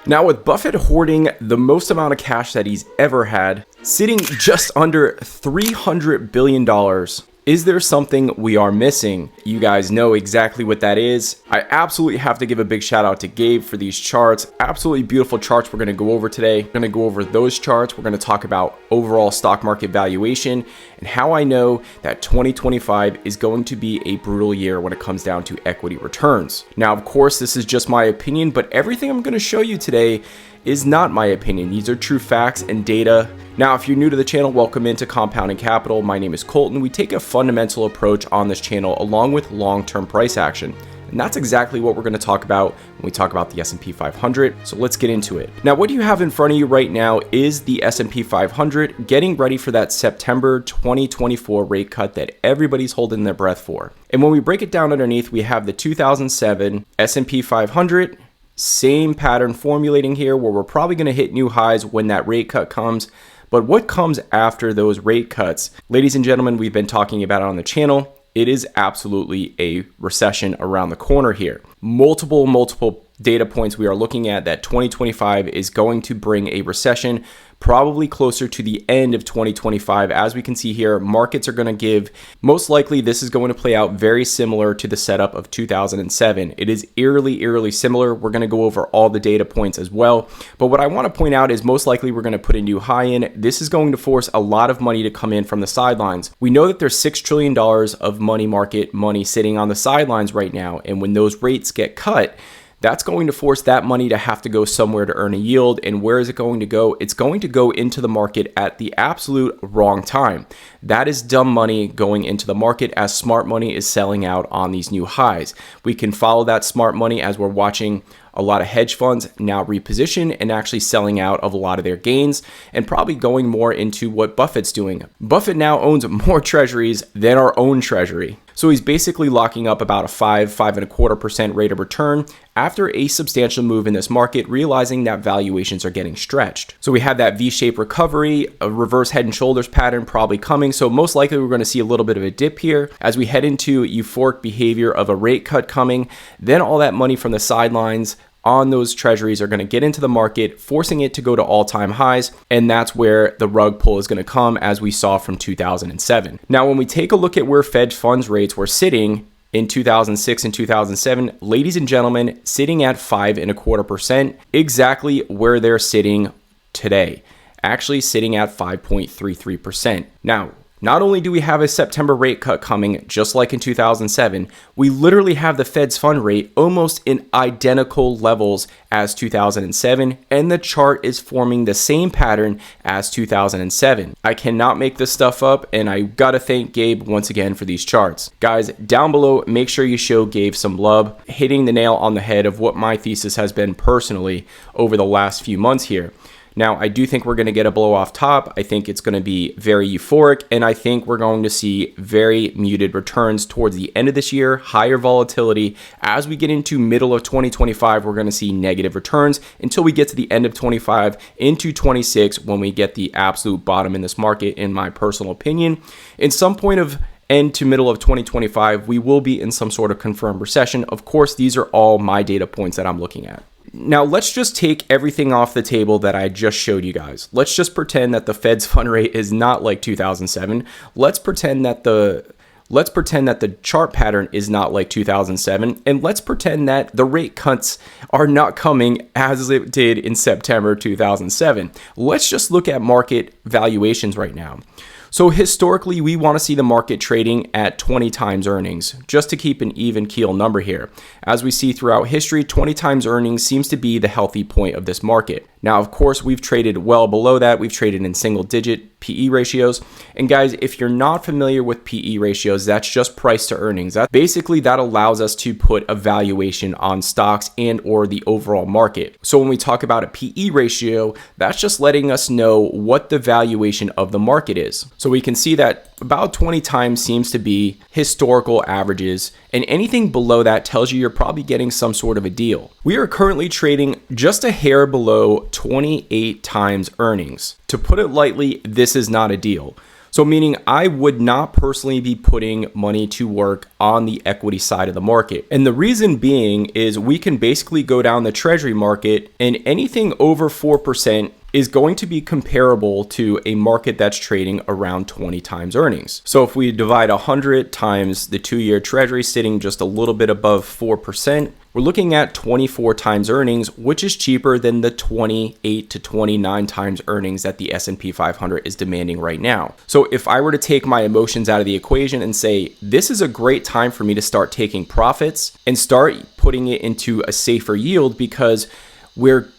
Now, with Buffett hoarding the most amount of cash that he's ever had, sitting just under $300 billion, is there something we are missing? You guys know exactly what that is. I absolutely have to give a big shout out to Gabe for these charts. Absolutely beautiful charts we're going to go over today. We're going to go over those charts. We're going to talk about overall stock market valuation and how I know that 2025 is going to be a brutal year when it comes down to equity returns. Now, of course, this is just my opinion, but everything I'm going to show you today is not my opinion. These are true facts and data. Now, if you're new to the channel, welcome into Compounding Capital. My name is Colton. We take a fundamental approach on this channel along with long-term price action. And that's exactly what we're going to talk about when we talk about the S&P 500. So let's get into it. Now, what you have in front of you right now is the S&P 500 getting ready for that September 2024 rate cut that everybody's holding their breath for. And when we break it down underneath, we have the 2007 S&P 500. Same pattern formulating here where we're probably going to hit new highs when that rate cut comes. But what comes after those rate cuts? Ladies and gentlemen, we've been talking about it on the channel. It is absolutely a recession around the corner here. Multiple data points we are looking at that 2025 is going to bring a recession, probably closer to the end of 2025. As we can see here, markets are going to give, most likely this is going to play out very similar to the setup of 2007. It is eerily similar. We're going to go over all the data points as well. But what I want to point out is most likely we're going to put a new high in. This is going to force a lot of money to come in from the sidelines. We know that there's $6 trillion of money market money sitting on the sidelines right now. And when those rates get cut, that's going to force that money to have to go somewhere to earn a yield. And where is it going to go? It's going to go into the market at the absolute wrong time. That is dumb money going into the market as smart money is selling out on these new highs. We can follow that smart money as we're watching a lot of hedge funds now reposition and actually selling out of a lot of their gains and probably going more into what Buffett's doing. Buffett now owns more treasuries than our own treasury. So he's basically locking up about a 5.25% rate of return after a substantial move in this market, realizing that valuations are getting stretched. So we have that V-shaped recovery, a reverse head and shoulders pattern probably coming. So most likely we're going to see a little bit of a dip here as we head into euphoric behavior of a rate cut coming. Then all that money from the sidelines on those treasuries are going to get into the market, forcing it to go to all-time highs. And that's where the rug pull is going to come, as we saw from 2007. Now, when we take a look at where Fed funds rates were sitting in 2006 and 2007, ladies and gentlemen, sitting at 5.25%, exactly where they're sitting today, actually sitting at 5.33%. Now, not only do we have a September rate cut coming, just like in 2007, we literally have the Fed's fund rate almost in identical levels as 2007, and the chart is forming the same pattern as 2007. I cannot make this stuff up, and I gotta thank Gabe once again for these charts. Guys, down below, make sure you show Gabe some love, hitting the nail on the head of what my thesis has been personally over the last few months here. Now, I do think we're going to get a blow off top. I think it's going to be very euphoric, and I think we're going to see very muted returns towards the end of this year, higher volatility. As we get into middle of 2025, we're going to see negative returns until we get to the end of 25 into 26 when we get the absolute bottom in this market, in my personal opinion. In some point of end to middle of 2025, we will be in some sort of confirmed recession. Of course, these are all my data points that I'm looking at. Now, let's just take everything off the table that I just showed you guys. Let's just pretend that the Fed's fund rate is not like 2007. Let's pretend that the chart pattern is not like 2007. And let's pretend that the rate cuts are not coming as it did in September 2007. Let's just look at market valuations right now. So historically, we want to see the market trading at 20 times earnings, just to keep an even keel number here. As we see throughout history, 20 times earnings seems to be the healthy point of this market. Now, of course, we've traded well below that. We've traded in single-digit PE ratios. And guys, if you're not familiar with PE ratios, that's just price to earnings. That allows us to put a valuation on stocks and or the overall market. So when we talk about a PE ratio, that's just letting us know what the valuation of the market is. So we can see that about 20 times seems to be historical averages, and anything below that tells you you're probably getting some sort of a deal. We are currently trading just a hair below 28 times earnings. To put it lightly, this is not a deal. So meaning I would not personally be putting money to work on the equity side of the market. And the reason being is we can basically go down the treasury market, and anything over 4% is going to be comparable to a market that's trading around 20 times earnings. So if we divide 100 times the 2-year treasury sitting just a little bit above 4%, we're looking at 24 times earnings, which is cheaper than the 28 to 29 times earnings that the S&P 500 is demanding right now. So if I were to take my emotions out of the equation and say, this is a great time for me to start taking profits and start putting it into a safer yield, because we're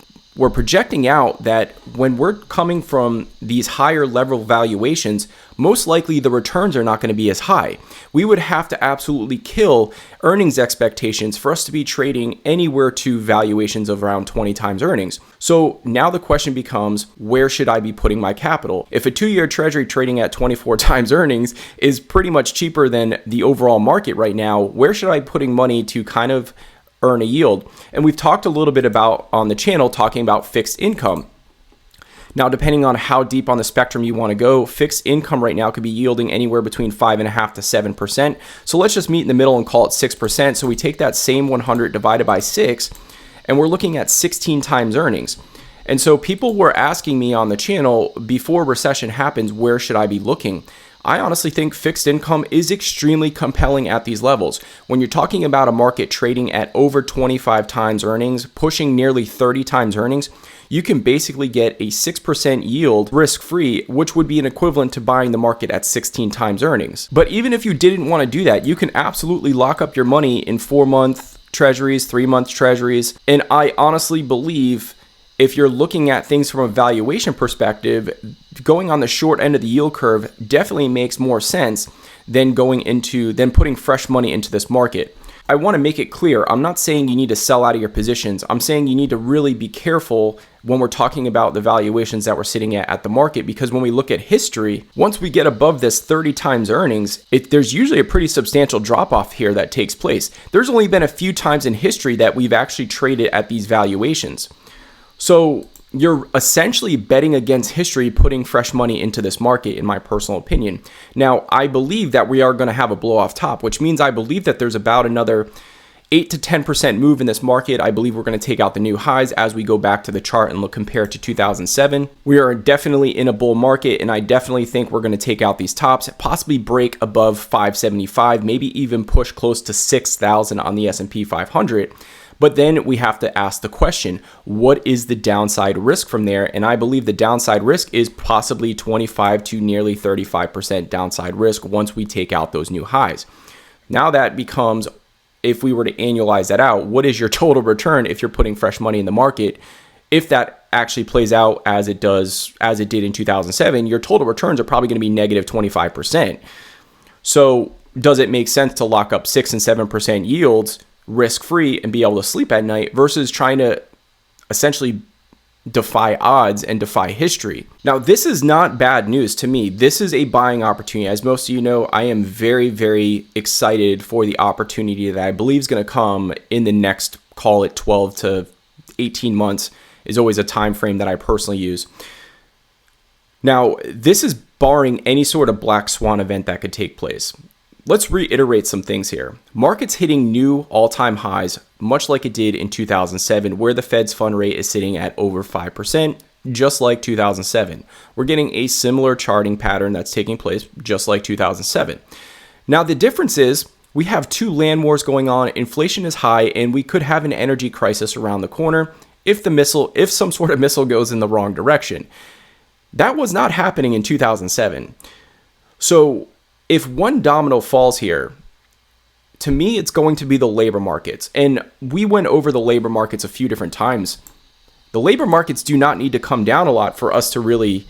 projecting out that when we're coming from these higher level valuations, most likely the returns are not going to be as high. We would have to absolutely kill earnings expectations for us to be trading anywhere to valuations of around 20 times earnings. So now the question becomes, where should I be putting my capital? If a 2-year treasury trading at 24 times earnings is pretty much cheaper than the overall market right now, where should I be putting money to kind of earn a yield? And we've talked a little bit about on the channel talking about fixed income. Now, depending on how deep on the spectrum you want to go, fixed income right now could be yielding anywhere between 5.5% to 7%. So let's just meet in the middle and call it 6%. So we take that same 100 divided by 6, and we're looking at 16 times earnings. And so people were asking me on the channel, before recession happens, where should I be looking? I honestly think fixed income is extremely compelling at these levels. When you're talking about a market trading at over 25 times earnings, pushing nearly 30 times earnings, you can basically get a 6% yield risk-free, which would be an equivalent to buying the market at 16 times earnings. But even if you didn't want to do that, you can absolutely lock up your money in 4-month treasuries, 3-month treasuries. And I honestly believe if you're looking at things from a valuation perspective, going on the short end of the yield curve definitely makes more sense than putting fresh money into this market. I want to make it clear, I'm not saying you need to sell out of your positions. I'm saying you need to really be careful when we're talking about the valuations that we're sitting at the market, because when we look at history, once we get above this 30 times earnings, there's usually a pretty substantial drop off here that takes place. There's only been a few times in history that we've actually traded at these valuations. So you're essentially betting against history, putting fresh money into this market, in my personal opinion. Now, I believe that we are going to have a blow off top, which means I believe that there's about another 8 to 10% move in this market. I believe we're going to take out the new highs as we go back to the chart and look compared to 2007. We are definitely in a bull market, and I definitely think we're going to take out these tops, possibly break above 575, maybe even push close to 6,000 on the S&P 500. But then we have to ask the question, what is the downside risk from there? And I believe the downside risk is possibly 25 to nearly 35% downside risk once we take out those new highs. Now that becomes, if we were to annualize that out, what is your total return if you're putting fresh money in the market? If that actually plays out as it did in 2007, your total returns are probably going to be negative 25%. So does it make sense to lock up 6 and 7% yields risk-free and be able to sleep at night versus trying to essentially defy odds and defy history? Now, this is not bad news to me. This is a buying opportunity. As most of you know, I am very, very excited for the opportunity that I believe is going to come in the next, call it 12 to 18 months is always a time frame that I personally use. Now, this is barring any sort of black swan event that could take place. Let's reiterate some things here. Markets hitting new all-time highs, much like it did in 2007, where the Fed's fund rate is sitting at over 5%, just like 2007. We're getting a similar charting pattern that's taking place just like 2007. Now, the difference is we have 2 land wars going on, inflation is high, and we could have an energy crisis around the corner if some sort of missile goes in the wrong direction. That was not happening in 2007. So if one domino falls here, to me, it's going to be the labor markets. And we went over the labor markets a few different times. The labor markets do not need to come down a lot for us to really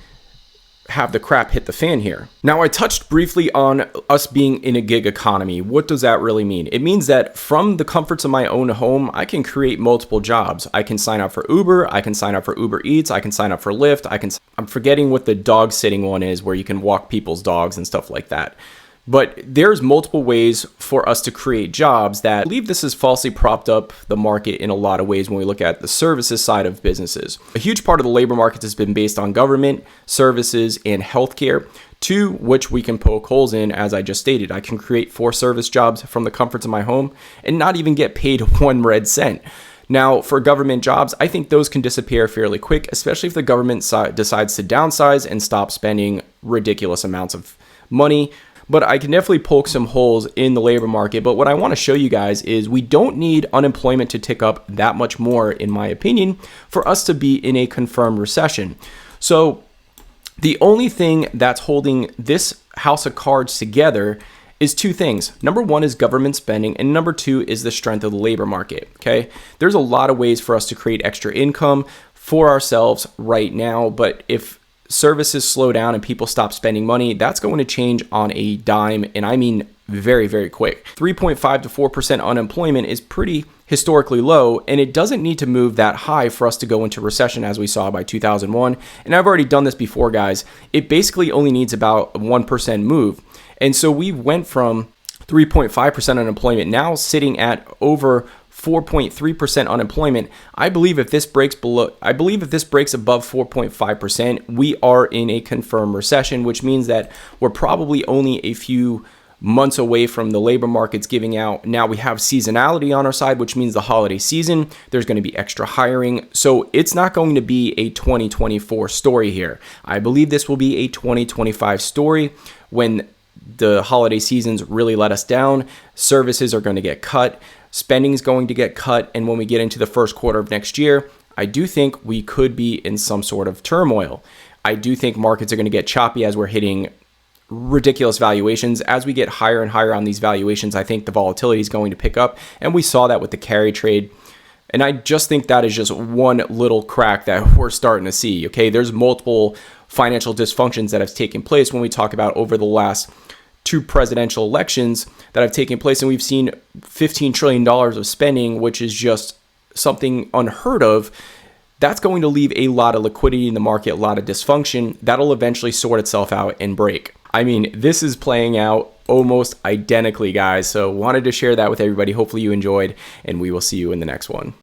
have the crap hit the fan here. Now, I touched briefly on us being in a gig economy. What does that really mean? It means that from the comforts of my own home, I can create multiple jobs. I can sign up for Uber. I can sign up for Uber Eats. I can sign up for Lyft. I'm forgetting what the dog sitting one is, where you can walk people's dogs and stuff like that. But there's multiple ways for us to create jobs that I believe this has falsely propped up the market in a lot of ways when we look at the services side of businesses. A huge part of the labor market has been based on government, services, and healthcare, to which we can poke holes in, as I just stated. I can create 4 service jobs from the comforts of my home and not even get paid 1 red cent. Now, for government jobs, I think those can disappear fairly quick, especially if the government decides to downsize and stop spending ridiculous amounts of money. But I can definitely poke some holes in the labor market. But what I want to show you guys is we don't need unemployment to tick up that much more, in my opinion, for us to be in a confirmed recession. So the only thing that's holding this house of cards together is 2 things. Number 1 is government spending, and number 2 is the strength of the labor market, okay? There's a lot of ways for us to create extra income for ourselves right now, but if services slow down and people stop spending money, that's going to change on a dime, and I mean very, very quick. 3.5 to 4% unemployment is pretty historically low, and it doesn't need to move that high for us to go into recession as we saw by 2001. And I've already done this before, guys. It basically only needs about a 1% move. And so we went from 3.5% unemployment now sitting at over 4.3% unemployment. I believe if this breaks above 4.5%, we are in a confirmed recession, which means that we're probably only a few months away from the labor markets giving out. Now we have seasonality on our side, which means the holiday season, there's going to be extra hiring. So it's not going to be a 2024 story here. I believe this will be a 2025 story when the holiday seasons really let us down. Services are going to get cut. Spending is going to get cut. And when we get into the first quarter of next year, I do think we could be in some sort of turmoil. I do think markets are going to get choppy as we're hitting ridiculous valuations. As we get higher and higher on these valuations, I think the volatility is going to pick up. And we saw that with the carry trade. And I just think that is just one little crack that we're starting to see. Okay, there's multiple financial dysfunctions that have taken place when we talk about over the last 2 presidential elections that have taken place, and we've seen $15 trillion of spending, which is just something unheard of. That's going to leave a lot of liquidity in the market, a lot of dysfunction. That'll eventually sort itself out and break. I mean, this is playing out almost identically, guys. So wanted to share that with everybody. Hopefully you enjoyed, and we will see you in the next one.